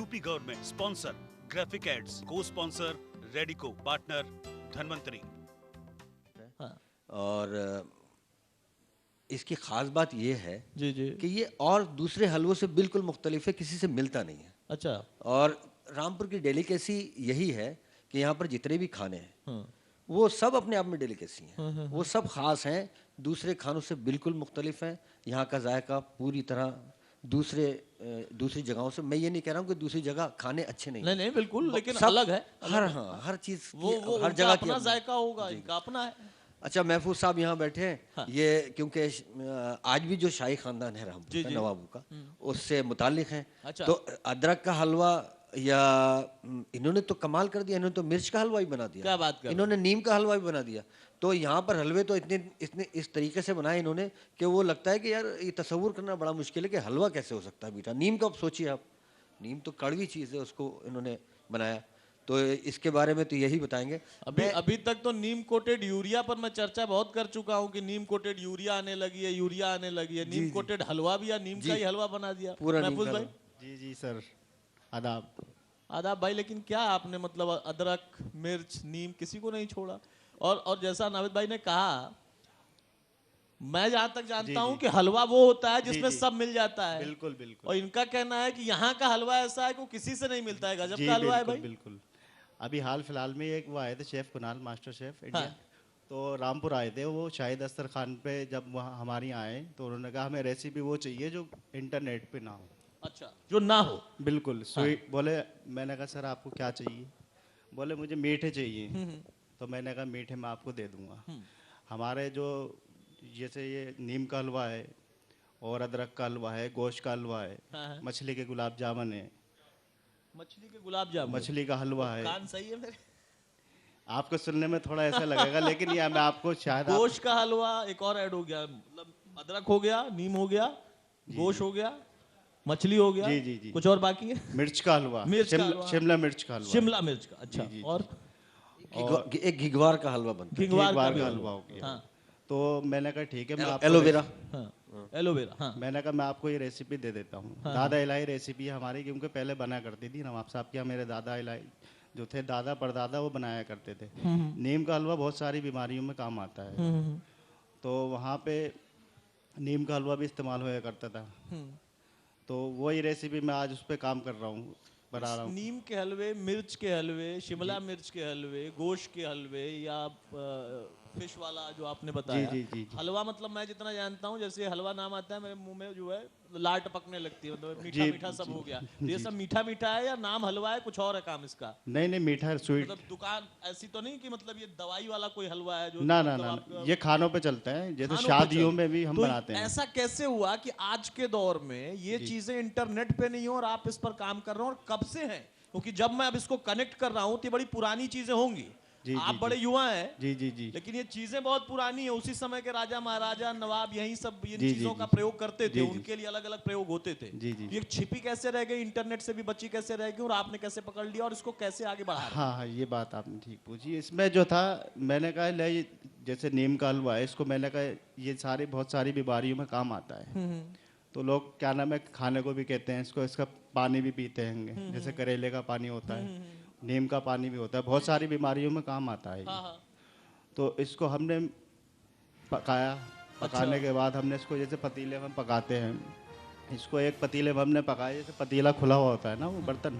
UP government sponsor graphic ads, cosponsor Radico, partner Dhanvantari. और इसकी खास बात ये है जी जी कि ये और दूसरे हलवों से बिल्कुल मुख्तलिफ है, किसी से मिलता नहीं है। अच्छा और रामपुर की डेलिकेसी यही है कि यहाँ पर जितने भी खाने हैं हाँ वो सब अपने आप में डेलिकेसी हैं, वो सब खास हैं, दूसरे खानों से बिल्कुल मुख्तलिफ हैं। यहाँ का जायका पूरी तरह दूसरी जगहों से, मैं ये नहीं कह रहा हूँ कि दूसरी जगह खाने अच्छे नहीं नहीं हैं, नहीं बिल्कुल, लेकिन सब अलग है, हर हाँ हर चीज़ वो की हर उनका जगह की अपना अपनी। जायका होगा, इनका अपना है। अच्छा, महफूज साहब यहाँ बैठे हैं, हाँ। ये क्योंकि आज भी जो शाही खानदान है रामपुर जी, का, जी। नवाबों का, उससे मुतालिक हैं। अच्छा। तो अदरक का हलवा या इन्होंने तो कमाल कर दिया, इन्होंने तो मिर्च का हलवा ही बना दिया। क्या बात कर रहे हैं? इन्होंने नीम का हलवा भी बना दिया। तो यहाँ पर हलवे तो इतने इतने इस तरीके से बनाए इन्होंने कि वो लगता है कि यार ये तसव्वुर करना बड़ा मुश्किल है कि हलवा कैसे हो सकता है मीठा। नीम का अब सोचिए आप, नीम तो कड़वी चीज़ है, उसको इन्होंने बनाया। तो इसके बारे में तो यही बताएंगे। अभी तक तो नीम कोटेड यूरिया पर मैं चर्चा बहुत कर चुका हूँ कि नीम कोटेड यूरिया आने लगी है, यूरिया आने लगी है, नीम कोटेड हलवा भी, या नीम का ही हलवा बना दिया पूरा नीम महफूज का भाई। हलवा। जी जी सर, आदाब। आदाब भाई, लेकिन क्या आपने मतलब अदरक मिर्च नीम किसी को नहीं छोड़ा। और जैसा नाविद भाई ने कहा, मैं जहां तक जानता हूं कि हलवा वो होता है जिसमें जी। सब मिल जाता है। बिल्कुल बिल्कुल। और इनका कहना है कि यहाँ का हलवा ऐसा है कि वो किसी से नहीं मिलता है। गजब जी का हलवा है बिल्कुल भाई। बिल्कुल। अभी हाल फिलहाल में एक वो आए थे chef Kunal, master chef India. हाँ। तो रामपुर आए थे वो, शाहिद अख्तर खान पे जब वहाँ हमारे यहाँ आए तो उन्होंने कहा हमें रेसिपी वो चाहिए जो इंटरनेट पे ना हो। अच्छा, जो ना हो। बिल्कुल स्वीट। बोले, मैंने कहा सर आपको क्या चाहिए? बोले मुझे मीठे चाहिए। तो मैंने कहा मीठे मैं आपको दे दूंगा। हमारे जो जैसे ये नीम का हलवा है और अदरक का हलवा है, गोश्त का हलवा है, हाँ। मछली के गुलाब जामुन है, मछली के गुलाब जामुन, मछली का हलवा है। कान सही है मेरे। आपको सुनने में थोड़ा ऐसा लगेगा लेकिन ये मैं आपको शायद गोश्त का हलवा एक और ऐड हो गया, मतलब अदरक हो गया, नीम हो गया, गोश्त हो गया, मछली हो गया। जी, जी, जी। कुछ और बाकी है? मिर्च का हलवा, मिर्च का हलवा। शिमला मिर्च का हलवा, शिमला मिर्च का। अच्छा, जी, जी, और एक घिगवार का हलवा बनता है। घिंगवार बार भी का हलवा। हलवा हो गया। हाँ तो मैंने कहा ठीक है, मैं आपको एलोवेरा। हाँ, एलोवेरा। हाँ मैंने कहा मैं आपको ये रेसिपी दे देता हूँ। दादा इलाही रेसिपी है हमारी, क्योंकि पहले बना करती थी नवाब साहब की, मेरे दादा इलाही जो थे, दादा परदादा, वो बनाया करते थे। नीम का हलवा बहुत सारी बीमारियों में काम आता है। तो वहाँ पे नीम का हलवा भी इस्तेमाल होया करता था। तो वही रेसिपी मैं आज उस पर काम कर रहा हूँ, बना रहा हूँ। नीम के हलवे, मिर्च के हलवे, शिमला मिर्च के हलवे, गोश्त के हलवे, या फिश वाला जो आपने बताया। जी, जी, जी। हलवा मतलब मैं जितना जानता हूँ, जैसे हलवा नाम आता है मेरे मुंह में जो है लाट पकने लगती है, मतलब मीठा जी, मीठा सब जी, हो गया। तो ये जी, सब मीठा मीठा है या नाम हलवा है, कुछ और है काम इसका? नहीं नहीं, मीठा स्वीट। मतलब दुकान ऐसी तो नहीं कि मतलब ये दवाई वाला कोई हलवा है जो ना ना मतलब ना, आप- ये खानों पे चलता है, जैसे खानों पे शादियों चल। में भी हम तो बनाते हैं। ऐसा कैसे हुआ कि आज के दौर में ये चीजें इंटरनेट पे नहीं हो और आप इस पर काम कर रहे हो, और कब से हैं? क्योंकि जब मैं अब इसको कनेक्ट कर रहा हूं तो ये बड़ी पुरानी चीजें होंगी। जी, आप जी, बड़े जी। युवा हैं, जी जी जी लेकिन ये चीजें बहुत पुरानी है। उसी समय के राजा महाराजा नवाब यही सब इन जी, जी, चीजों का जी। प्रयोग करते थे। जी, जी। उनके लिए अलग अलग प्रयोग होते थे। जी, जी। ये छिपी कैसे रह गई, इंटरनेट से भी बची कैसे रह गई, और आपने कैसे पकड़ लिया और इसको कैसे आगे बढ़ा रहे हैं? हाँ हाँ, ये बात आपने ठीक पूछी। इसमें जो था, मैंने कहा ले जैसे नीम का हलवा है, इसको मैंने कहा ये सारी बहुत सारी बीमारियों में काम आता है। तो लोग क्या नाम है, खाने को भी कहते हैं इसको, इसका पानी भी पीते हैं, जैसे करेले का पानी होता है, नीम का पानी भी होता है, बहुत सारी बीमारियों में काम आता है ये। हाँ हाँ। तो इसको हमने पकाया, पकाने के बाद हमने इसको जैसे पतीले में हम पकाते हैं, इसको एक पतीले में हमने पकाया, जैसे पतीला खुला हुआ होता है ना वो बर्तन,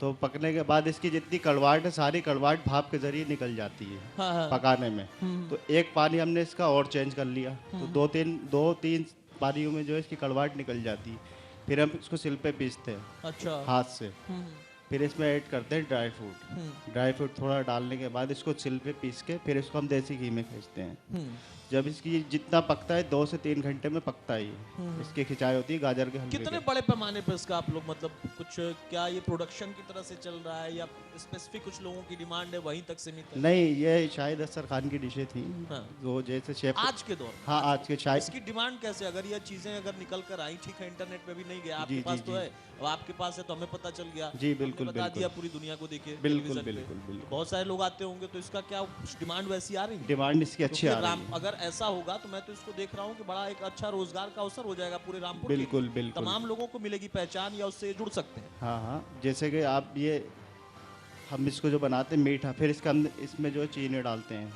तो पकने के बाद इसकी जितनी कड़वाहट है, सारी कड़वाहट भाप के जरिए निकल जाती है हाँ हाँ। पकाने में। तो एक पानी हमने इसका और चेंज कर लिया, तो दो तीन पानियों में जो है इसकी कड़वाहट निकल जाती है। फिर हम इसको सिल पे पीसते हैं अच्छा। हाथ से। फिर इसमें ऐड करते हैं ड्राई फ्रूट। ड्राई फ्रूट थोड़ा डालने के बाद इसको सिल पे पीस के फिर इसको हम देसी घी में खींचते हैं। जब इसकी जितना पकता है 2 से 3 घंटे में पकता ही है। इसकी खिंचाई होती है गाजर के हलवे कितने की। बड़े पैमाने पर इसका आप लोग मतलब कुछ, क्या ये प्रोडक्शन की तरह से चल रहा है या स्पेसिफिक कुछ लोगों की डिमांड है वहीं तक सीमित है? नहीं, ये शाहिद अख्तर खान की डिशें थी। हाँ। वो जैसे शेफ आज के दौर में? हाँ, आज के शाहिद इसकी डिमांड कैसे, अगर ये चीजें अगर निकल कर आई, ठीक है इंटरनेट पे भी नहीं गया, आपके जी, पास जी, तो जी। है, अब आपके पास है तो हमें पता चल गया, जी, हमने बिल्कुल, बता बिल्कुल। दिया पूरी दुनिया को, देखिए बिल्कुल, टेलीविजन पे। बिल्कुल, बिल्कुल। बहुत सारे लोग आते होंगे, तो इसका क्या डिमांड वैसी आ रही है? डिमांड इसकी अच्छी आ क्योंकि रही है। अगर ऐसा होगा तो मैं तो इसको देख रहा हूँ कि बड़ा एक अच्छा रोजगार का अवसर हो जाएगा पूरे रामपुर के लिए। बिल्कुल, बिल्कुल। तमाम लोगों को मिलेगी पहचान या उससे जुड़ सकते हैं। हाँ हाँ, जैसे कि आप ये हम इसको जो बनाते हैं मीठा, फिर इसका इसमें जो है चीनी डालते हैं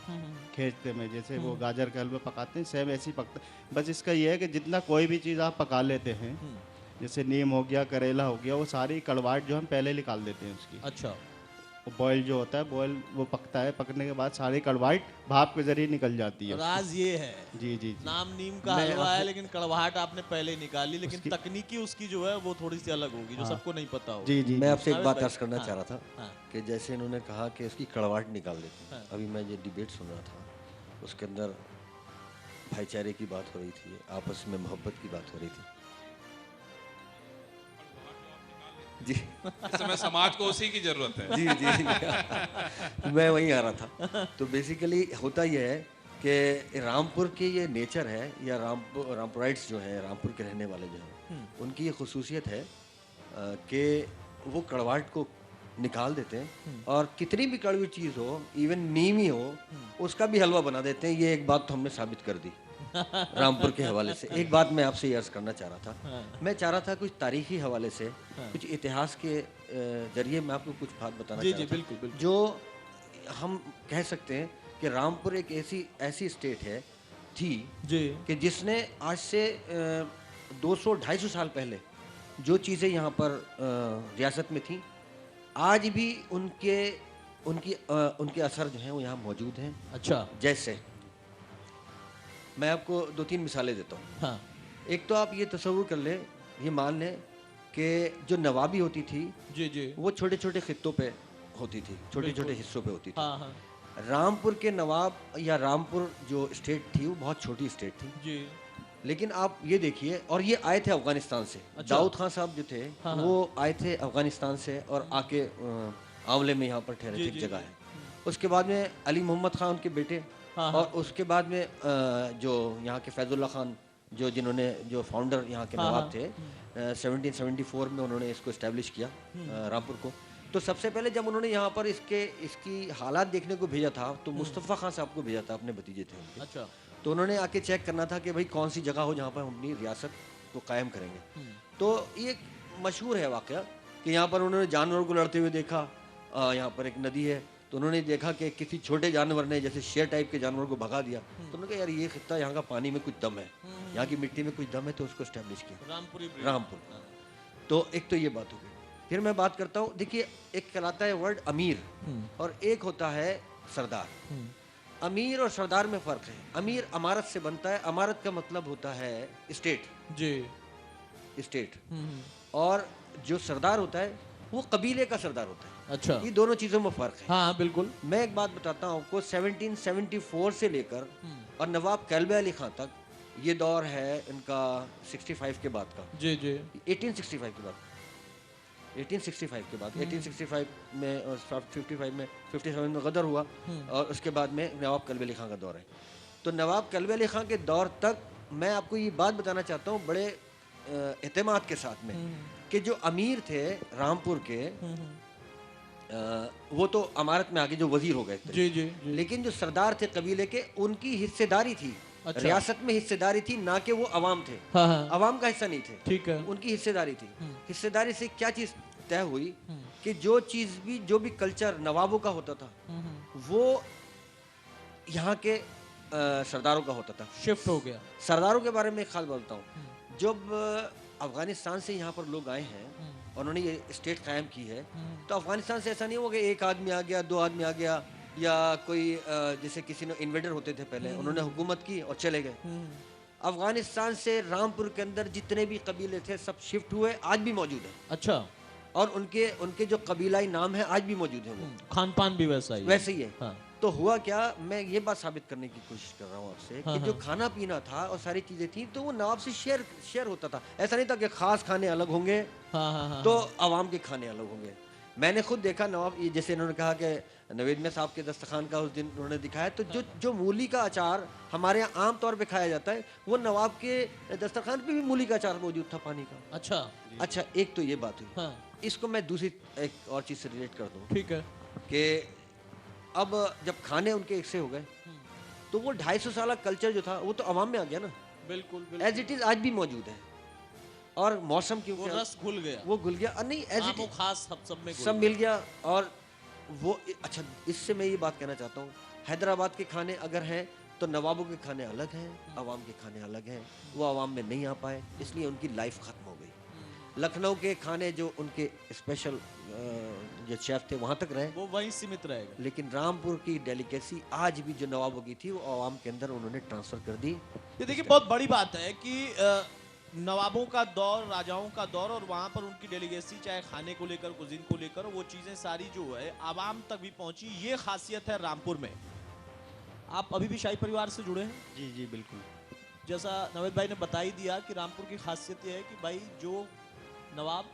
खेचते में, जैसे वो गाजर के हलवे पकाते हैं सेम ऐसे ही पकता है। बस इसका ये है कि जितना कोई भी चीज़ आप पका लेते हैं, जैसे नीम हो गया, करेला हो गया, वो सारी कड़वाहट जो हम पहले निकाल देते हैं उसकी। अच्छा, बॉयल जो होता है, बॉयल वो पकता है, पकने के बाद सारी कड़वाहट भाप के जरिए निकल जाती है। राज ये है। जी जी जी। नाम नीम का मैं हलवा है आपसे- लेकिन कड़वाहट आपने पहले ही निकाली, लेकिन उसकी- तकनीकी उसकी जो है वो थोड़ी सी अलग होगी जो हाँ। सबको नहीं पता होगी। जी जी मैं जी। आपसे एक नावेद बात भाई, अर्ज करना हाँ, चाह रहा था हाँ। कि जैसे इन्होंने कहा कि उसकी कड़वाहट निकाल देती है। हाँ। अभी मैं ये डिबेट सुन रहा था, उसके अंदर भाईचारे की बात हो रही थी, आपस में मोहब्बत की बात हो रही थी। जी इस समय समाज को उसी की जरूरत है। जी जी मैं वहीं आ रहा था। तो बेसिकली होता यह है कि रामपुर के ये नेचर है, या रामपुराइट्स जो हैं, रामपुर के रहने वाले जो हैं, उनकी ये खसूसियत है कि वो कड़वाहट को निकाल देते हैं और कितनी भी कड़वी चीज़ हो, इवन नीम ही हो, उसका भी हलवा बना देते हैं। ये एक बात तो हमने साबित कर दी रामपुर के हवाले से। एक बात मैं आपसे ये अर्ज करना चाह रहा था, मैं चाह रहा था कुछ तारीखी हवाले से, कुछ इतिहास के जरिए मैं आपको कुछ बात बताना जी चाह जी रहा था, बिल्कुल बिल्कुल। जो हम कह सकते हैं कि रामपुर एक ऐसी स्टेट है थी जी कि जिसने आज से 200-250 साल पहले जो चीज़ें यहाँ पर रियासत में थी, आज भी उनके असर जो हैं वो यहाँ मौजूद हैं। अच्छा, जैसे मैं आपको 2-3 मिसालें देता हूँ। हाँ एक तो आप ये तसव्वुर कर लें, ये मान लें कि जो नवाबी होती थी जी जी वो छोटे छोटे खित्तों पे होती थी, छोटे छोटे हिस्सों पे होती थी। हाँ हाँ रामपुर के नवाब या रामपुर जो स्टेट थी वो बहुत छोटी स्टेट थी, जी लेकिन आप ये देखिए, और ये आए थे अफगानिस्तान से। अच्छा। दाऊद खान साहब जो थे हाँ, वो आए थे अफगानिस्तान से और आके आंवले में यहाँ पर ठहरे जी, थे, एक जी, जगह जी। है। उसके बाद में अली मोहम्मद खान उनके बेटे, हाँ, और उसके बाद में जो यहाँ के फैजुल्ला खान जो फाउंडर यहाँ के हाँ, नवाब हाँ। थे, 1774 में उन्होंने इसको इस्टेब्लिश किया रामपुर को। तो सबसे पहले जब उन्होंने यहाँ पर इसकी हालात देखने को भेजा था, तो मुस्तफ़ा खान साहब को भेजा था, अपने भतीजे थे उनके। अच्छा तो उन्होंने आके चेक करना था कि भाई कौन सी जगह हो जहाँ पर हम अपनी रियासत को कायम करेंगे। तो ये मशहूर है वाक़या कि यहाँ पर उन्होंने जानवरों को लड़ते हुए देखा। यहाँ पर एक नदी है, तो उन्होंने देखा कि किसी छोटे जानवर ने, जैसे शेर टाइप के जानवर को भगा दिया। तो उन्होंने कहा यार ये खित्ता, यहाँ का पानी में कुछ दम है, यहाँ की मिट्टी में कुछ दम है, तो उसको इस्टेब्लिश किया रामपुरी ब्रिज। रामपुर। तो एक तो ये बात हो गई। फिर मैं बात करता हूँ, देखिए एक कहलाता है वर्ड अमीर और एक होता है सरदार। अमीर और सरदार में फ़र्क है। अमीर अमारत से बनता है, अमारत का मतलब होता है स्टेट, जी और जो सरदार होता है वो कबीले का सरदार होता है। अच्छा ये दोनों चीज़ों में फ़र्क है। हाँ बिल्कुल। मैं एक बात बताता हूँ आपको, 1774 से लेकर और नवाब कैल्बे अली खां तक, ये दौर है इनका 65 के बाद का, जी जी 1865 के बाद, 1865 के बाद, 1865 में और 55 में, 57 में गदर हुआ, और उसके बाद में नवाब कैल्बे अली खां का दौर है। तो नवाब कैल्बे अली खां के दौर तक मैं आपको ये बात बताना चाहता हूँ बड़े एतमाद के साथ में, कि जो अमीर थे रामपुर के, वो तो अमारत में आगे जो वजीर हो गए थे, जी जी जी। लेकिन जो सरदार थे कबीले के, उनकी हिस्सेदारी थी, अच्छा। रियासत में हिस्सेदारी थी, ना कि वो अवाम थे, हाँ हाँ अवाम का हिस्सा नहीं थे, ठीक है। उनकी हिस्सेदारी थी। हिस्सेदारी से क्या चीज़ तय हुई कि जो भी कल्चर नवाबों का होता था वो यहाँ के सरदारों का होता था। शिफ्ट हो गया। सरदारों के बारे में एक खास बोलता हूँ, जब अफगानिस्तान से यहाँ पर लोग आए हैं और उन्होंने ये स्टेट कायम की है, तो अफगानिस्तान से ऐसा नहीं हुआ कि एक आदमी आ गया, दो आदमी आ गया, या कोई जैसे किसी ने इन्वेडर होते थे पहले, उन्होंने हुकूमत की और चले गए। अफगानिस्तान से रामपुर के अंदर जितने भी कबीले थे सब शिफ्ट हुए, आज भी मौजूद है, अच्छा, और उनके जो कबीलाई नाम है आज भी मौजूद है, वो खान पान भी वैसा ही वैसे ही है। हाँ। तो हुआ क्या, मैं ये बात साबित करने की कोशिश कर रहा हूँ आपसे हाँ, कि जो हाँ। खाना पीना था और सारी चीजें थी, तो वो नवाब से शेयर होता था। ऐसा नहीं था कि खास खाने अलग होंगे हाँ हाँ हाँ तो आवाम के खाने अलग होंगे। मैंने खुद देखा नवाब, ये जैसे इन्होंने कहा कि नवेद में साहब के दस्तरखान का उस दिन उन्होंने दिखाया, तो जो मूली का अचार हमारे यहाँ आम तौर पे खाया जाता है, वो नवाब के दस्तरखान पे भी मूली का अचार मौजूद था, पानी का। अच्छा, एक तो ये बात हुई। हाँ इसको मैं दूसरी एक और चीज़ से रिलेट कर दूँ ठीक है। कि अब जब खाने उनके एक से हो गए, तो वो 250 साल का कल्चर जो था वो तो अवाम में आ गया ना, बिल्कुल एज इट इज आज भी मौजूद है। और मौसम वो क्योंकि रस घुल गया, वो घुल गया, और नहीं एज आमो इट खास सब में घुल सब गया। मिल गया। और वो अच्छा, इससे मैं ये बात कहना चाहता हूँ, हैदराबाद के खाने अगर हैं तो नवाबों के खाने अलग हैं, अवाम के खाने अलग हैं। वो अवाम में नहीं आ पाए, इसलिए उनकी लाइफ खत्म हो गई। लखनऊ के खाने जो उनके स्पेशल जो शेफ थे वहाँ तक रहे, वो वहीं सीमित रहेगा। लेकिन रामपुर की डेलिकेसी आज भी जो नवाबों की थी वो अवाम के अंदर उन्होंने ट्रांसफर कर दी। ये देखिए बहुत बड़ी बात है कि नवाबों का दौर, राजाओं का दौर, और वहाँ पर उनकी डेलीगेसी चाहे खाने को लेकर, कुजीन को लेकर, वो चीज़ें सारी जो है आवाम तक भी पहुंची। ये खासियत है रामपुर में। आप अभी भी शाही परिवार से जुड़े हैं? जी जी बिल्कुल। जैसा नवेद भाई ने बता ही दिया कि रामपुर की खासियत ये है कि भाई जो नवाब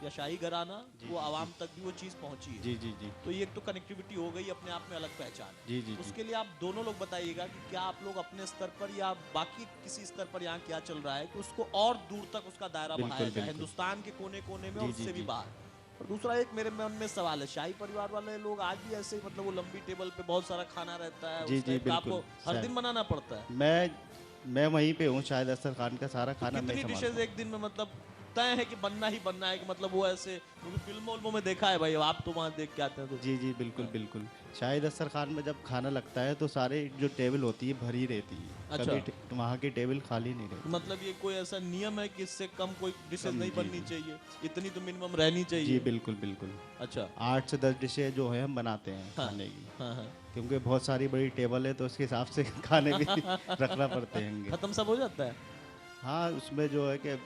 या शाही घराना, वो आवाम तक भी वो चीज़ पहुंची है। जी जी जी तो ये एक तो कनेक्टिविटी हो गई, अपने आप में अलग पहचान है। जी जी जी। उसके लिए आप दोनों लोग बताइएगा कि क्या आप लोग अपने स्तर पर या बाकी किसी स्तर पर यहाँ क्या चल रहा है कि उसको और दूर तक उसका दायरा बिल्कुल, बढ़ाया जाए, बिल्कुल। हिंदुस्तान के कोने कोने में जी, और जी, उससे भी जी। बाहर। और दूसरा एक मेरे मन में सवाल है, शाही परिवार वाले लोग आज भी ऐसे ही, मतलब वो लंबी टेबल पे बहुत सारा खाना रहता है, जी, उस जी, टाइप का आपको बिल्कुल। हर शायद। दिन बनाना पड़ता है? मैं वहीं पे हूँ, शायद अख्तर खान का सारा खाना मैं कितनी संभालता डिशेज एक दिन में मतलब तय है कि बनना ही बनना है, कि मतलब वो ऐसे, क्योंकि फिल्मों उल्मों में देखा है भाई, आप तो वहाँ देख के आते हैं तो। जी जी बिल्कुल बिल्कुल। शाहिद अख्तर खान में जब खाना लगता है तो सारे जो टेबल होती है भरी रहती है, अच्छा। कभी वहाँ की टेबल खाली नहीं रहती। मतलब ये कोई ऐसा नियम है कि इससे कम कोई डिशेज कम, नहीं जी, बननी जी। चाहिए, इतनी तो मिनिमम रहनी जी चाहिए? बिल्कुल बिल्कुल। अच्छा। 8 से 10 डिशें जो है हम बनाते हैं हाँ। खाने की, हाँ हाँ। क्योंकि बहुत सारी बड़ी टेबल है तो उसके हिसाब से खाने भी रखना पड़ते हैं। खत्म सब हो जाता है? हाँ, उसमें जो है कि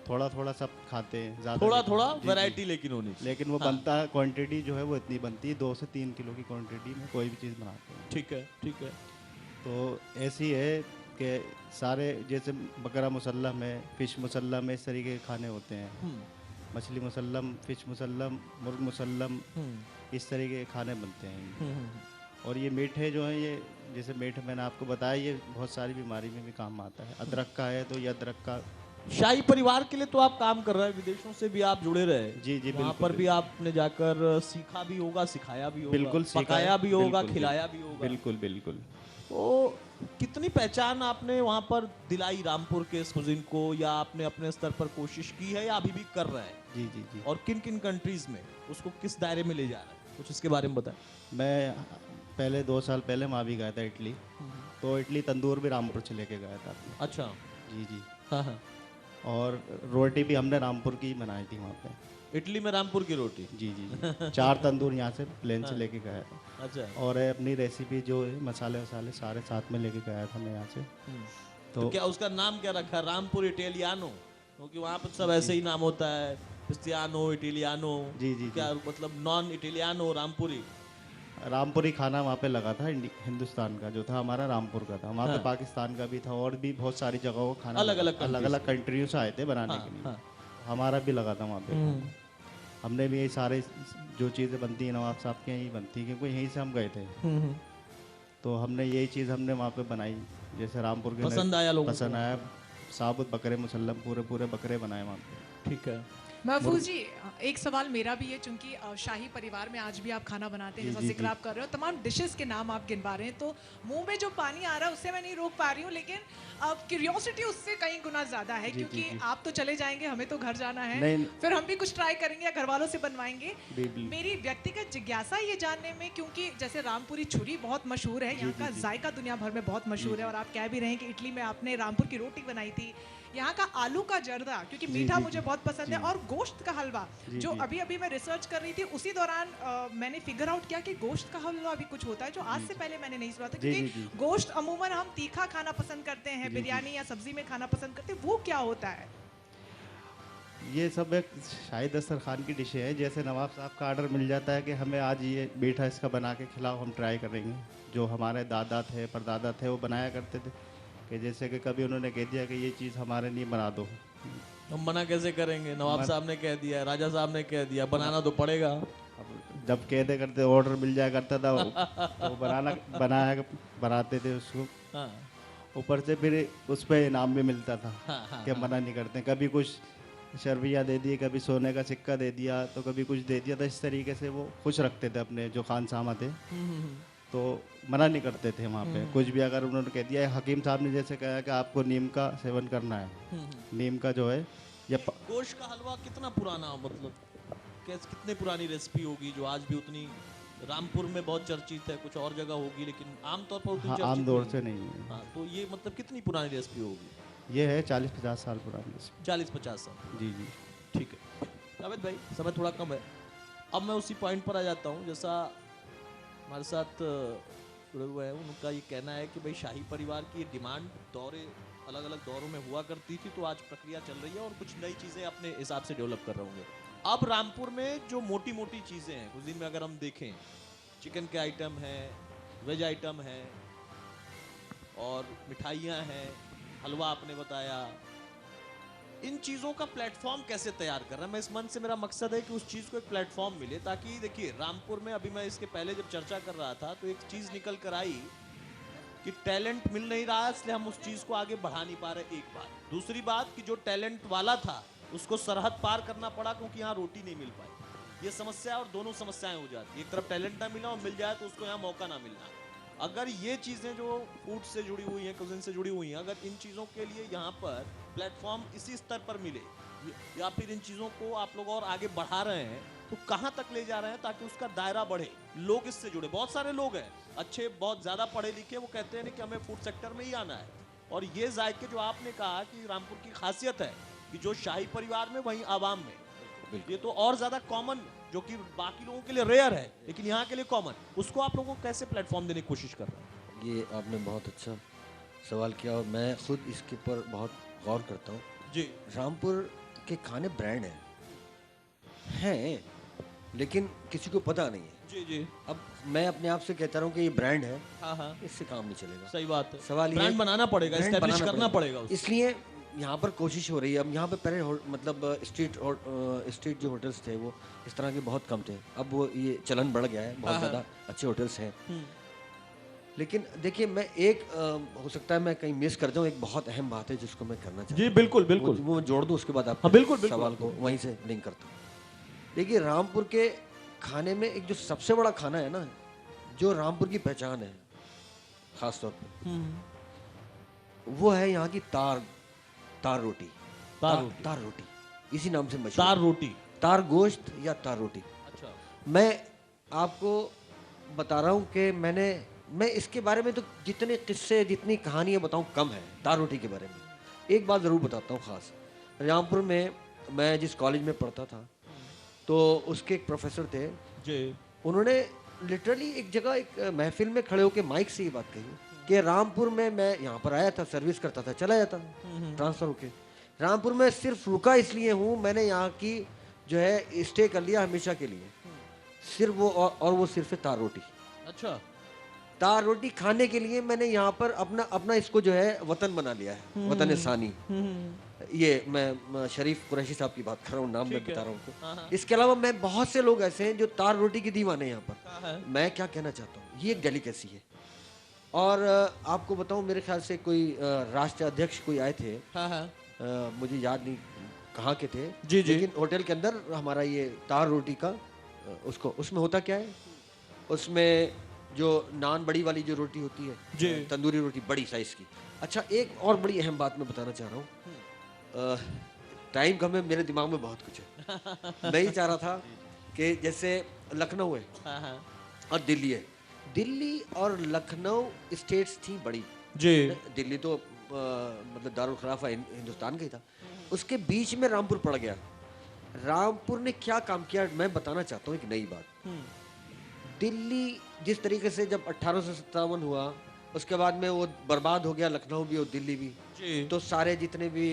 थोड़ा थोड़ा सब खाते हैं, ज़्यादा थोड़ा नहीं। थोड़ा जी, जी। वैरायटी लेकिन होनी चाहिए। लेकिन वो हाँ। बनता है, क्वांटिटी जो है वो इतनी बनती है, 2 से 3 किलो की क्वांटिटी में कोई भी चीज़ बनाते हैं। ठीक है, ठीक है। तो ऐसी है कि सारे जैसे बकरा मुसल्लम है, फ़िश मुसल्लम है, इस तरीके के खाने होते हैं। मछली मुसल्लम, फ़िश मुसल्लम, मुर्ग मुसल्लम, इस तरीके के खाने बनते हैं। और ये मीठे जो हैं, ये जैसे मीठे मैंने आपको बताया, ये बहुत सारी बीमारी में भी काम आता है। अदरक का है तो ये अदरक का। शाही परिवार के लिए तो आप काम कर रहे हैं, विदेशों से भी आप जुड़े रहे। जी, जी, वहाँ बिल्कुल, पर भी आपने जाकर सीखा भी होगा, सिखाया भी होगा, बिल्कुल सीखा है, पकाया भी होगा, बिल्कुल, खिलाया भी होगा। बिल्कुल बिल्कुल। तो कितनी पहचान आपने वहाँ पर दिलाई रामपुर के इस कुजीन को, या आपने अपने स्तर पर कोशिश की है या अभी भी कर रहे हैं? जी जी जी। और किन किन कंट्रीज में उसको किस दायरे में ले जा रहा है, कुछ इसके बारे में बताएं। मैं पहले 2 साल पहले वहाँ भी गया था इटली, तो इटली तंदूर भी रामपुर से लेके गया था। अच्छा। जी जी। हाँ हाँ। और रोटी भी हमने रामपुर की बनाई थी वहाँ पे। इटली में रामपुर की रोटी? जी जी जी। 4 तंदूर यहाँ से प्लेन से लेके गया था। अच्छा। और अपनी रेसिपी जो है, मसाले वसाले सारे साथ में लेके गया था मैं यहाँ से। तो क्या उसका नाम क्या रखा, रामपुर इटालियानो? क्योंकि वहाँ पर सब ऐसे ही नाम होता है, पिस्तियानो, इटालियानो। जी, जी, क्या मतलब नॉन इटालियानो रामपुरी? रामपुरी खाना वहाँ पे लगा था, हिंदुस्तान का जो था हमारा रामपुर का था। वहाँ पे हाँ। पाकिस्तान का भी था, और भी बहुत सारी जगहों का खाना अलग-अलग अलग अलग कंट्रियों से आए थे बनाने हाँ, के लिए। हाँ। हमारा भी लगा था वहाँ पे। हमने भी ये सारे जो चीज़ें बनती हैं नवाब साहब के यहीं बनती हैं, क्योंकि यहीं से हम गए थे। तो हमने यही चीज़ हमने वहाँ पे बनाई, जैसे रामपुर के पसंद आया लोगों को? पसंद आया। साबुत बकरे मुसल्लम पूरे पूरे बकरे बनाए वहाँ पे। ठीक है। महफूज जी, एक सवाल मेरा भी है, चूंकि शाही परिवार में आज भी आप खाना बनाते हैं, जी, जैसा जी, जिक्र जी। आप कर रहे हो, तमाम डिशेस के नाम आप गिनवा रहे हैं, तो मुंह में जो पानी आ रहा है उससे मैं नहीं रोक पा रही हूँ, लेकिन अब क्यूरियोसिटी उससे कई गुना ज्यादा है, जी, जी, क्योंकि जी। आप तो चले जाएंगे, हमें तो घर जाना है, नहीं। फिर हम भी कुछ ट्राई करेंगे या घर वालों से बनवाएंगे। बिल्कुल। मेरी व्यक्तिगत जिज्ञासा ये जानने में, क्योंकि जैसे रामपुरी छुरी बहुत मशहूर है, यहाँ जी, का जी। जायका दुनिया भर में बहुत मशहूर जी, है, और आप कह भी रहे हैं कि इटली में आपने रामपुर की रोटी बनाई थी, यहाँ का आलू का जर्दा, क्योंकि जी, मीठा जी, मुझे जी। बहुत पसंद है, जी। और गोश्त का हलवा, जी, जो जी। अभी अभी मैं रिसर्च कर रही थी, उसी दौरान मैंने फिगर आउट किया कि गोश्त का हलवा भी कुछ होता है जो आज से पहले मैंने नहीं सुना था, जी, क्योंकि जी, जी। गोश्त अमूमन हम तीखा खाना पसंद करते हैं, जी, बिरयानी या सब्जी में खाना पसंद करते हैं, वो क्या होता है? ये सब एक शाहिद अख्तर खान की डिशें है। जैसे नवाब साहब का आर्डर मिल जाता है कि हमें आज ये मीठा इसका बना के खिलाओ, हम ट्राई करेंगे। जो हमारे दादा थे, परदादा थे, वो बनाया करते थे, कि जैसे कि कभी उन्होंने कह दिया कि ये चीज़ हमारे लिए बना दो। हम मना कैसे करेंगे? नवाब साहब ने कह दिया, राजा साहब ने कह दिया, बनाना तो पड़ेगा। अब जब कहते करते ऑर्डर मिल जाया करता था, तो बनाते थे उसको। हाँ। ऊपर से फिर उस पर इनाम भी मिलता था हाँ, कि मना नहीं करते। कभी कुछ शर्बिया दे दिए, कभी सोने का सिक्का दे दिया, तो कभी कुछ दे दिया। तो इस तरीके से वो खुश रखते थे अपने जो खान सामा थे। तो मना नहीं करते थे वहाँ पे। कुछ भी अगर उन्होंने कह दिया, हकीम साहब ने जैसे कहा कि आपको नीम का सेवन करना है, नीम का जो है या गोश्त का हलवा कितना पुराना, मतलब कैसे, कितने पुरानी रेसिपी होगी जो आज भी उतनी, रामपुर में बहुत चर्चित है, कुछ और जगह होगी लेकिन आमतौर पर उतनी हाँ, चर्चित आम दौर नहीं से है। नहीं है। हाँ, तो ये मतलब कितनी पुरानी रेसिपी होगी? ये है 40-50 साल पुरानी रेसिपी। 40-50 साल। जी जी। ठीक है जावेद भाई, समय थोड़ा कम है, अब मैं उसी पॉइंट पर आ जाता हूँ। जैसा हमारे साथ जुड़े हुए हैं, उनका ये कहना है कि भाई शाही परिवार की डिमांड दौरे अलग अलग दौरों में हुआ करती थी, तो आज प्रक्रिया चल रही है और कुछ नई चीज़ें अपने हिसाब से डेवलप कर रहे होंगे। अब रामपुर में जो मोटी मोटी चीज़ें हैं कुजीन में, अगर हम देखें, चिकन के आइटम हैं, वेज आइटम हैं और मिठाइयाँ हैं, हलवा आपने बताया, इन चीज़ों का प्लेटफॉर्म कैसे तैयार कर रहा है? मैं इस मन से, मेरा मकसद है कि उस चीज़ को एक प्लेटफॉर्म मिले, ताकि देखिए रामपुर में, अभी मैं इसके पहले जब चर्चा कर रहा था तो एक चीज़ निकल कर आई कि टैलेंट मिल नहीं रहा, इसलिए हम उस चीज़ को आगे बढ़ा नहीं पा रहे, एक बात। दूसरी बात कि जो टैलेंट वाला था उसको सरहद पार करना पड़ा क्योंकि यहाँ रोटी नहीं मिल पाई। ये समस्या, और दोनों समस्याएं हो जाती, एक तरफ टैलेंट ना मिला और मिल जाए तो उसको यहाँ मौका ना मिलना। अगर ये चीज़ें जो फूड से जुड़ी हुई हैं, कुजिन से जुड़ी हुई हैं, अगर इन चीज़ों के लिए यहाँ पर प्लेटफॉर्म इसी स्तर पर मिले, या फिर इन चीज़ों को आप लोग और आगे बढ़ा रहे हैं, तो कहाँ तक ले जा रहे हैं ताकि उसका दायरा बढ़े, लोग इससे जुड़े? बहुत सारे लोग हैं अच्छे, बहुत ज़्यादा पढ़े लिखे, वो कहते हैं कि हमें फूड सेक्टर में ही आना है। और ये जायके जो आपने कहा कि रामपुर की खासियत है कि जो शाही परिवार में वहीं आवाम में, ये तो और ज़्यादा कॉमन, जो कि बाकी लोगों के लिए रेयर है लेकिन यहाँ के लिए कॉमन, उसको आप लोगों को कैसे प्लेटफॉर्म देने की कोशिश कर रहे हैं? ये आपने बहुत अच्छा सवाल किया और मैं खुद इसके ऊपर बहुत गौर करता हूँ जी। रामपुर के खाने ब्रांड हैं लेकिन किसी को पता नहीं है। जी जी। अब मैं अपने आप से कहता रहा हूँ कि ये ब्रांड है, हाँ हाँ, इससे काम नहीं चलेगा। सही बात है। सवाल ये है ब्रांड कि बनाना पड़ेगा, ब्रांड एस्टैब्लिश बनाना करना पड़ेगा उसको। इसलिए यहाँ पर कोशिश हो रही है। अब यहाँ पे पहले मतलब स्ट्रीट जो होटल्स थे वो इस तरह के बहुत कम थे, अब वो ये चलन बढ़ गया है, बहुत हाँ, ज़्यादा अच्छे होटल्स हैं। लेकिन देखिए, मैं एक हो सकता है मैं कहीं मिस कर जाऊँ, एक बहुत अहम बात है जिसको मैं करना चाहता हूँ। जी बिल्कुल बिल्कुल। वो जोड़ दूँ, उसके बाद आप हाँ, बिल्कुल, बिल्कुल। सवाल को वहीं से लिंक करता हूँ। देखिए, रामपुर के खाने में एक जो सबसे बड़ा खाना है ना, जो रामपुर की पहचान है खास तौर पे, वो है यहाँ की तार रोटी। तार रोटी इसी नाम से मशहूर। तार रोटी, तार गोश्त या तार रोटी। अच्छा। मैं आपको बता रहा हूँ कि मैं इसके बारे में तो जितने किस्से, जितनी कहानियाँ बताऊँ कम है तार रोटी के बारे में। एक बात ज़रूर बताता हूँ खास। रामपुर में मैं जिस कॉलेज में पढ़ता था तो उसके एक प्रोफेसर थे जी। उन्होंने लिटरली एक जगह एक महफिल में खड़े होकर माइक से ये बात कही कि रामपुर में, मैं यहाँ पर आया था, सर्विस करता था, चला जाता था ट्रांसफ़र होके, रामपुर में सिर्फ रुका इसलिए हूँ, मैंने यहाँ की जो है स्टे कर लिया हमेशा के लिए, सिर्फ वो, और वो सिर्फ है तार रोटी। अच्छा। तार रोटी खाने के लिए मैंने यहाँ पर अपना इसको जो है वतन बना लिया है, वतन सानी। ये मैं शरीफ कुरैशी साहब की बात कर रहा हूँ, नाम मैं बता रहा हूँ आपको। इसके अलावा मैं बहुत से लोग ऐसे हैं जो तार रोटी की दीवाने हैं यहाँ पर। मैं क्या कहना चाहता हूँ, ये एक डेलिकेसी है। और आपको बताऊँ, मेरे ख्याल से कोई राष्ट्रीय अध्यक्ष कोई आए थे, मुझे याद नहीं कहाँ के थे, जी जी। लेकिन होटल के अंदर हमारा ये तार रोटी का उसको, उसमें होता क्या है, उसमें जो नान बड़ी वाली जो रोटी होती है, तंदूरी रोटी बड़ी साइज की। अच्छा, एक और बड़ी अहम बात मैं बताना चाह रहा हूँ, टाइम कम है, मेरे दिमाग में बहुत कुछ है। मैं ही चाह रहा था कि जैसे लखनऊ है और दिल्ली है, दिल्ली और लखनऊ स्टेट्स थी बड़ी जी। दिल्ली तो मतलब दारुल खिलाफा हिंदुस्तान का ही था, उसके बीच में रामपुर पड़ गया। रामपुर ने क्या काम किया, मैं बताना चाहता हूँ एक नई बात। दिल्ली जिस तरीके से जब 1857 हुआ, उसके बाद में वो बर्बाद हो गया, लखनऊ भी और दिल्ली भी, तो सारे जितने भी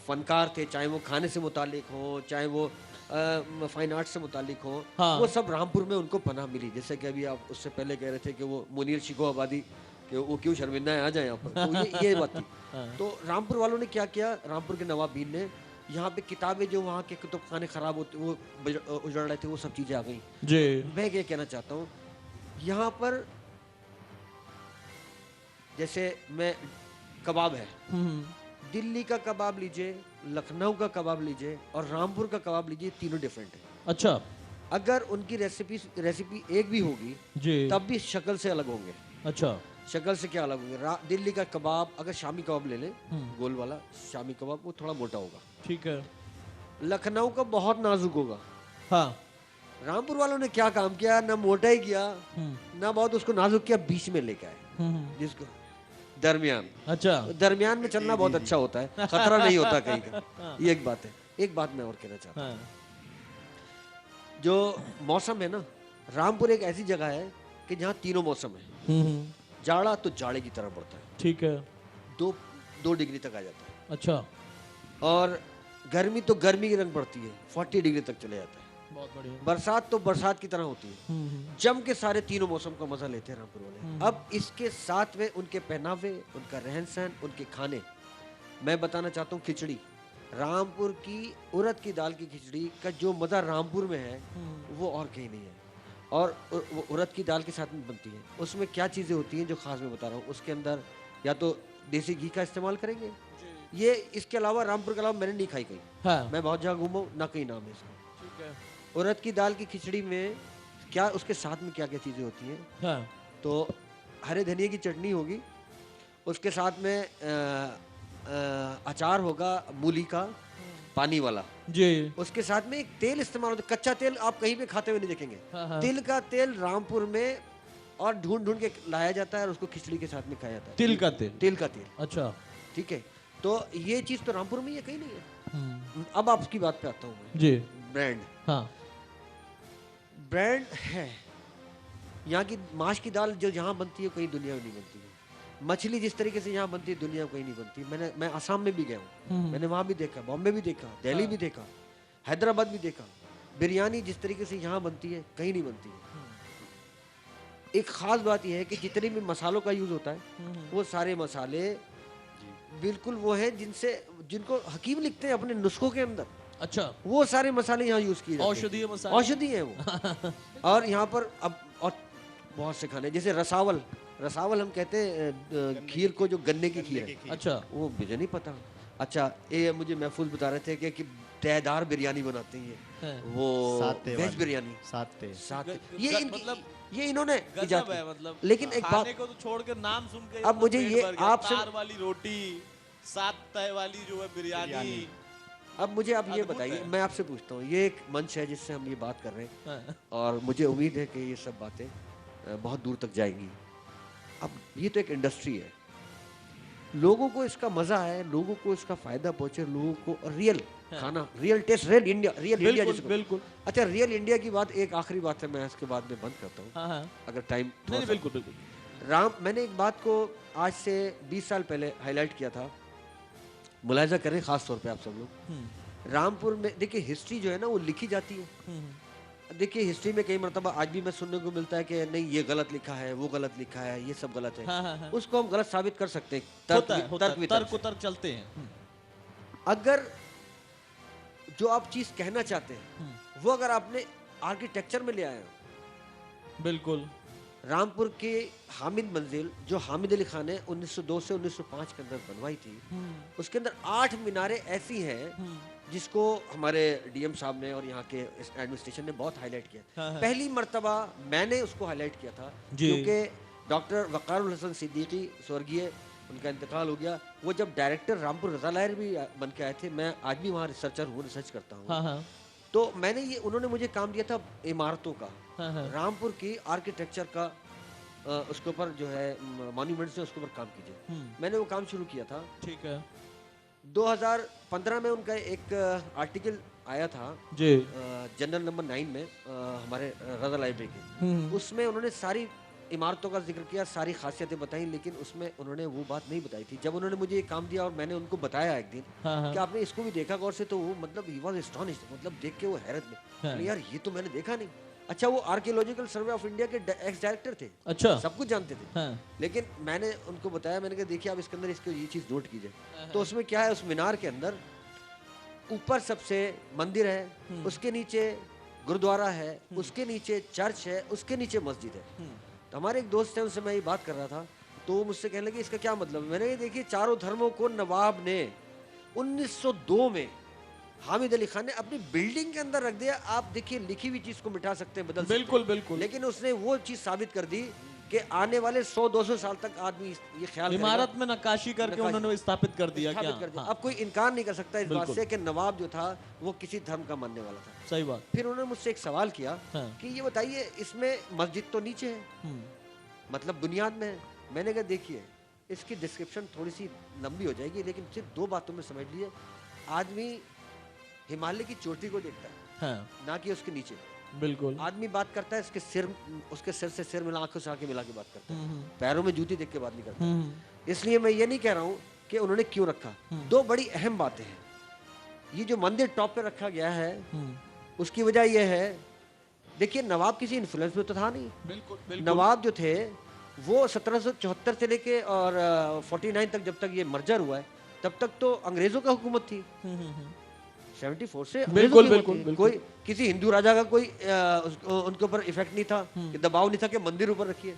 फनकार थे, चाहे वो खाने से मुतालिक हो, चाहे वो फाइन आर्ट से मुतालिक हो, वो सब रामपुर में उनको पनाह मिली। जैसे कि अभी आप उससे पहले कह रहे थे कि वो मुनीर शिको आबादी कि वो क्यों शर्मिंदा है, आ जाए यहाँ पर, तो ये बात थी। तो रामपुर वालों ने क्या किया, रामपुर के नवाबीन ने यहाँ पे किताबें, जो वहाँ के कुतुब खाने खराब होते, वो उजड़ रहे थे, वो सब चीज़ें आ गई जी। मैं ये कहना चाहता हूँ, यहाँ पर जैसे मैं कबाब है, दिल्ली का कबाब लीजिए, लखनऊ का कबाब लीजिए और रामपुर का कबाब लीजिए, तीनों डिफरेंट है। अच्छा। अगर उनकी रेसिपी एक भी होगी जी तब भी शक्ल से अलग होंगे। अच्छा शक्ल से क्या अलग होंगे? दिल्ली का कबाब, अगर शामी कबाब ले लें, गोल वाला शामी कबाब, वो थोड़ा मोटा होगा। ठीक है। लखनऊ का बहुत नाजुक होगा। हाँ रामपुर वालों ने क्या काम किया, ना मोटा ही किया ना बहुत उसको नाजुक किया, बीच में लेके आए जिसको दरमियान। अच्छा दरमियान में चलना बहुत अच्छा होता है, खतरा नहीं होता कहीं का। ये एक बात है। एक बात मैं और कहना चाहता हूँ, हाँ जो मौसम है ना, रामपुर एक ऐसी जगह है कि जहाँ तीनों मौसम है। जाड़ा तो जाड़े की तरह बढ़ता है, ठीक है। 2 डिग्री तक आ जाता है। अच्छा और गर्मी तो गर्मी की रंग बढ़ती है, 40 डिग्री तक चले जाता है। बहुत बढ़िया। बरसात तो बरसात की तरह होती है। जम के सारे तीनों मौसम का मजा लेते हैं रामपुर वाले। अब इसके साथ में उनके पहनावे, उनका रहन सहन, उनके खाने। मैं बताना चाहता हूँ खिचड़ी, रामपुर की उड़द की दाल की खिचड़ी का जो मजा रामपुर में है वो और कहीं नहीं है। और वो उड़द की दाल के साथ में बनती है। उसमें क्या चीजें होती हैं जो खास मैं बता रहा हूँ, उसके अंदर या तो देसी घी का इस्तेमाल करेंगे। ये इसके अलावा रामपुर के अलावा मैंने नहीं खाई कहीं। हाँ मैं बहुत जगह घूमा हूँ, ना कहीं नाम है इसका। ठीक है। उड़द की दाल की खिचड़ी में क्या, उसके साथ में क्या क्या चीज़ें होती हैं? हाँ तो हरे धनिए की चटनी होगी, उसके साथ में अचार होगा मूली का, पानी वाला। जी उसके साथ में एक तेल इस्तेमाल होता है, कच्चा तेल आप कहीं पे खाते हुए नहीं देखेंगे। हाँ। तिल का तेल रामपुर में और ढूंढ ढूंढ के लाया जाता है और उसको खिचड़ी के साथ में खाया जाता है। तिल का तेल। तिल का तेल, अच्छा ठीक है। तो ये चीज़ तो रामपुर में ही है, कहीं नहीं है। अब आपकी बात पे आता हूँ मैं। जी ब्रांड, हाँ ब्रांड है। यहाँ की माश की दाल जो यहाँ बनती है कहीं दुनिया में नहीं बनती है। मछली जिस तरीके से यहाँ बनती है दुनिया में कहीं नहीं बनती। मैं आसाम में भी गया हूँ, मैंने वहाँ भी देखा, बॉम्बे भी देखा, दिल्ली भी देखा, हैदराबाद भी देखा। बिरयानी जिस तरीके से यहाँ बनती है कहीं नहीं बनती है। एक खास बात यह है कि जितने भी मसालों का यूज होता है वो सारे मसाले बिल्कुल वो है जिनको हकीम लिखते हैं अपने नुस्खों के अंदर। अच्छा वो सारे मसाले यहाँ यूज किए जाते हैं। औषधीय मसाले। औषधि है वो। और यहाँ पर अब और बहुत से खाने, जैसे रसावल हम कहते हैं खीर को, जो गन्ने की खीर है। अच्छा वो मुझे नहीं पता। अच्छा, ये मुझे महफूज बता रहे थे कि तयदार बिरयानी बनाते हैं हाँ। वो साते वेज वाली। बिरयानी। साथ ये इन्होंने गजब इजाद है की। मतलब। लेकिन एक बात, खाने को तो छोड़ के नाम सुन के अब मुझे पेट ये भर गया। आपसे- तार वाली रोटी, 7 तय वाली जो है बिरयानी। अब मुझे आप ये अद्भुत बताइए, है। मैं आपसे पूछता हूँ, ये एक मंच है जिससे हम ये बात कर रहे हैं हाँ। और मुझे उम्मीद है कि ये सब बातें बहुत दूर तक जाएंगी। अब ये तो एक इंडस्ट्री है, लोगों को इसका मजा है, लोगों को इसका फायदा पहुंचे, लोगों को रियल खाना, रियल टेस्ट, रियल इंडिया बिल्कुल जिसको। बिल्कुल। अच्छा, रियल इंडिया की बात, एक आखिरी बात है, मैं इसके बाद में बंद करता हूँ हाँ हाँ अगर टाइम नहीं बिल्कुल बिल्कुल। मैंने एक बात को आज से 20 साल पहले हाईलाइट किया था, मुलाहिजा करें खास तौर पे आप सब लोग। रामपुर में देखिए हिस्ट्री जो है ना वो लिखी जाती है। देखिए हिस्ट्री में कई मरतबा आज भी मैं सुनने को मिलता है कि नहीं ये गलत लिखा है, वो गलत लिखा है, ये सब गलत है। हाँ। उसको हम गलत साबित कर सकते हैं होता है वितर्क से। तर्क चलते हैं। अगर जो आप चीज कहना चाहते हैं वो अगर आपने आर्किटेक्चर में ले आए हो, बिल्कुल। रामपुर के हामिद मंजिल जो हामिद अली खान ने 1902 से 1905 के अंदर बनवाई थी, उसके अंदर 8 मीनारें ऐसी हैं जिसको हमारे डीएम साहब ने और यहाँ के एडमिनिस्ट्रेशन ने बहुत हाईलाइट किया। हाँ। पहली मर्तबा मैंने उसको हाईलाइट किया था जी। क्योंकि डॉक्टर वक़ारुल हसन सिद्दीकी स्वर्गीय, उनका इंतकाल हो गया। वो जब डायरेक्टर रामपुर रज़ा लाहिरी भी बन के आए थे, मैं आज भी वहाँ रिसर्चर हूँ, रिसर्च करता हूँ। हाँ। तो मैंने ये, उन्होंने मुझे काम दिया था इमारतों का, हाँ। रामपुर की आर्किटेक्चर का, उसके ऊपर जो है मॉन्यूमेंट्स है उसके ऊपर काम कीजिए। मैंने वो काम शुरू किया था। ठीक है 2015 में उनका एक आर्टिकल आया था जी। जनरल नंबर 9 में हमारे रज़ा लाइब्रेरी के, उसमें उन्होंने सारी इमारतों का जिक्र किया, सारी खासियतें बताई, लेकिन उसमें उन्होंने वो बात नहीं बताई थी। जब उन्होंने मुझे ये काम दिया और मैंने उनको बताया एक दिन हाँ। कि आपने इसको भी देखा गौर से, तो वो मतलब ही वाज एस्टोनिश्ड, मतलब देख के वो हैरत में, हाँ। यार ये तो मैंने देखा नहीं। अच्छा, वो आर्कियोलॉजिकल सर्वे ऑफ इंडिया के एक्स डायरेक्टर थे, अच्छा। सब कुछ जानते थे। हाँ। लेकिन मैंने उनको बताया, मैंने कहा देखिए आप इसके अंदर इसको ये चीज़ नोट कीजिए। तो उसमें क्या है, उस मीनार के अंदर ऊपर सबसे मंदिर है, उसके नीचे गुरुद्वारा है, उसके नीचे चर्च है, उसके नीचे मस्जिद है। तो हमारे एक दोस्त है, उनसे मैं ये बात कर रहा था, तो वो मुझसे कहने लगे इसका क्या मतलब है। मैंने कहा देखिए चारों धर्मों को नवाब ने 1902 में हामिद अली खान ने अपनी बिल्डिंग के अंदर रख दिया। आप देखिए लिखी हुई चीज को मिटा सकते हैं, बदल सकते हैं। बिल्कुल बिल्कुल। लेकिन उसने वो चीज साबित कर दी कि आने वाले 100-200 साल तक आदमी ये ख्याल इमारत करेगा, में नक्काशी करके नक्काशी उन्होंने स्थापित कर दिया क्या? स्थापित कर दिया। हाँ, अब कोई इनकार नहीं कर सकता इस बात बिल्कुल। से कि नवाब जो था वो किसी धर्म का मानने वाला था। सही बात। फिर उन्होंने मुझसे एक सवाल किया हाँ। कि ये बताइए इसमें मस्जिद तो नीचे है, मतलब बुनियाद में है। मैंने कहा देखिए इसकी डिस्क्रिप्शन थोड़ी सी लंबी हो जाएगी, लेकिन सिर्फ 2 बातों में समझ लीजिए। आदमी हिमालय की चोटी को देखता है, हाँ, ना कि उसके नीचे। बिल्कुल। आदमी बात करता है उसके सिर से सिर मिला, आंखों से आंखें मिला के बात करता है, पैरों में जूती देख के बात नहीं करता। इसलिए मैं ये नहीं कह रहा हूँ कि उन्होंने क्यों रखा। 2 बड़ी अहम बातें हैं। ये जो मंदिर टॉप पे रखा गया है उसकी वजह यह है, देखिए नवाब किसी इन्फ्लुएंस में तो था नहीं। बिल्कुल बिल्कुल। नवाब जो थे वो 1774 से लेके और 49 तक, जब तक ये मर्जर हुआ है तब तक तो अंग्रेजों का हुकूमत थी। 74 से अंग्रेजों बिल्कुल, की बिल्कुल, हुकूमत थी। बिल्कुल। कोई किसी हिंदू राजा का कोई उनके ऊपर इफेक्ट नहीं था, कि दबाव नहीं था कि मंदिर ऊपर रखिए।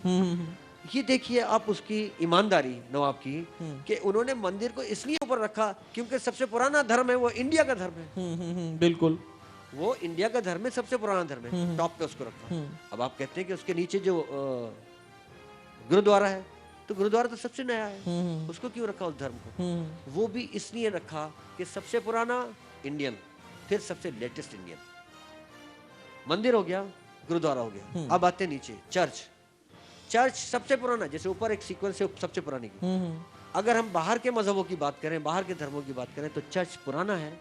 ये देखिए आप उसकी ईमानदारी नवाब की कि उन्होंने मंदिर को इसलिए ऊपर रखा क्योंकि सबसे पुराना धर्म है वो इंडिया का धर्म है। बिल्कुल। वो इंडिया का धर्म है, सबसे पुराना धर्म है, टॉप पे उसको रखा। अब आप कहते हैं कि उसके नीचे जो गुरुद्वारा है, तो गुरुद्वारा तो सबसे नया है, उसको क्यों रखा उस धर्म को? वो भी इसलिए रखा कि सबसे पुराना इंडियन, फिर सबसे लेटेस्ट इंडियन। मंदिर हो गया, गुरुद्वारा हो गया। अब आते नीचे चर्च। चर्च सबसे पुराना, जैसे ऊपर एक सीक्वेंस है सबसे पुरानी की। अगर हम बाहर के मजहबों की बात करें, बाहर के धर्मों की बात करें, तो चर्च पुराना है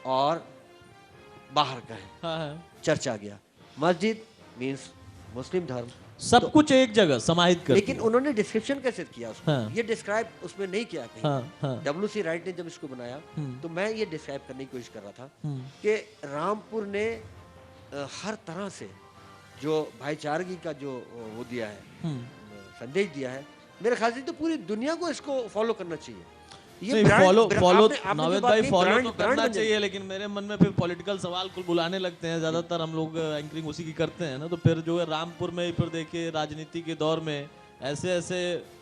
और बाहर का है। हाँ, चर्च आ गया। मस्जिद मींस मुस्लिम धर्म, सब कुछ एक जगह समाहित कर लेकिन दिया। उन्होंने डिस्क्रिप्शन कैसे किया उसको? हाँ। ये डिस्क्राइब उसमें नहीं किया कहीं। हाँ। WC राइट ने जब इसको बनाया तो मैं ये डिस्क्राइब करने की कोशिश कर रहा था कि रामपुर ने हर तरह से जो भाईचारगी का जो वो दिया है, संदेश दिया है, मेरे ख्याल से तो पूरी दुनिया को इसको फॉलो करना चाहिए। नहीं, फॉलो नावेद भाई फॉलो तो करना चाहिए, लेकिन मेरे मन में फिर पॉलिटिकल सवाल कुल बुलाने लगते हैं। ज्यादातर हम लोग एंकरिंग उसी की करते हैं ना, तो फिर जो है रामपुर में फिर देखिए राजनीति के दौर में ऐसे ऐसे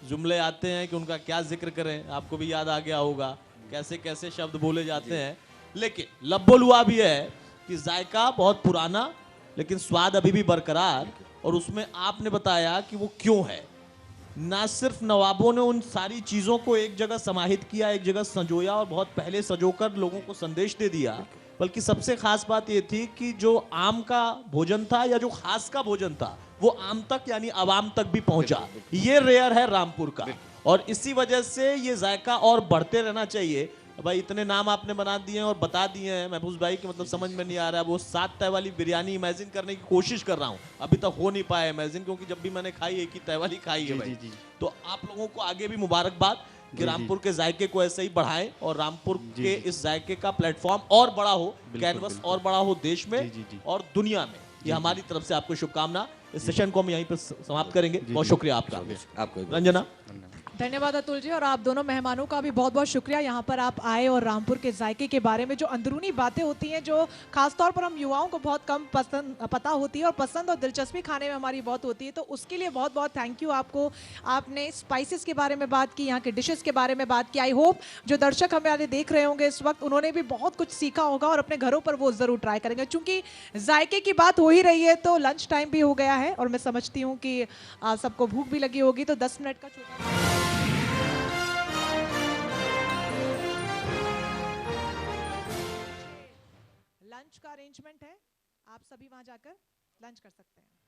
जुमले आते हैं कि उनका क्या जिक्र करें। आपको भी याद आ गया होगा कैसे कैसे शब्द बोले जाते हैं। लेकिन लब्बोलुआ भी है कि जायका बहुत पुराना लेकिन स्वाद अभी भी बरकरार, और उसमें आपने बताया कि वो क्यों है। ना सिर्फ नवाबों ने उन सारी चीज़ों को एक जगह समाहित किया, एक जगह संजोया और बहुत पहले संजोकर लोगों को संदेश दे दिया, बल्कि सबसे खास बात ये थी कि जो आम का भोजन था या जो खास का भोजन था वो आम तक यानी आवाम तक भी पहुंचा। ये रेयर है रामपुर का, और इसी वजह से ये जायका और बढ़ते रहना चाहिए। भाई इतने नाम आपने बना दिए हैं और बता दिए हैं महफूज भाई कि मतलब समझ में नहीं आ रहा है। वो 7 तय वाली बिरयानी इमेजिन करने की कोशिश कर रहा हूँ, अभी तक हो नहीं पाया इमेजिन, क्योंकि जब भी मैंने खाई एक ही तय वाली खाई है भाई। तो आप लोगों को आगे भी मुबारकबाद कि रामपुर के जायके को ऐसे ही बढ़ाएं और रामपुर के इस जायके का प्लेटफॉर्म और बड़ा हो, कैनवस और बड़ा हो देश में और दुनिया में। ये हमारी तरफ से आपको शुभकामना। इस सेशन को हम यहीं पर समाप्त करेंगे। बहुत शुक्रिया आपका। आपको रंजना। धन्यवाद अतुल जी, और आप दोनों मेहमानों का भी बहुत बहुत शुक्रिया यहाँ पर आप आए और रामपुर के जायके के बारे में जो अंदरूनी बातें होती हैं जो खासतौर पर हम युवाओं को बहुत कम पता होती है, और पसंद और दिलचस्पी खाने में हमारी बहुत होती है, तो उसके लिए बहुत बहुत थैंक यू आपको। आपने स्पाइसेस के बारे में बात की, यहाँ के डिशेस के बारे में बात की। आई होप जो दर्शक हमारे देख रहे होंगे इस वक्त उन्होंने भी बहुत कुछ सीखा होगा और अपने घरों पर वो ज़रूर ट्राई करेंगे। चूँकि जायके की बात हो ही रही है तो लंच टाइम भी हो गया है और मैं समझती हूँ कि सबको भूख भी लगी होगी, तो 10 मिनट का छोटा लंच का अरेंजमेंट है। आप सभी वहां जाकर लंच कर सकते हैं।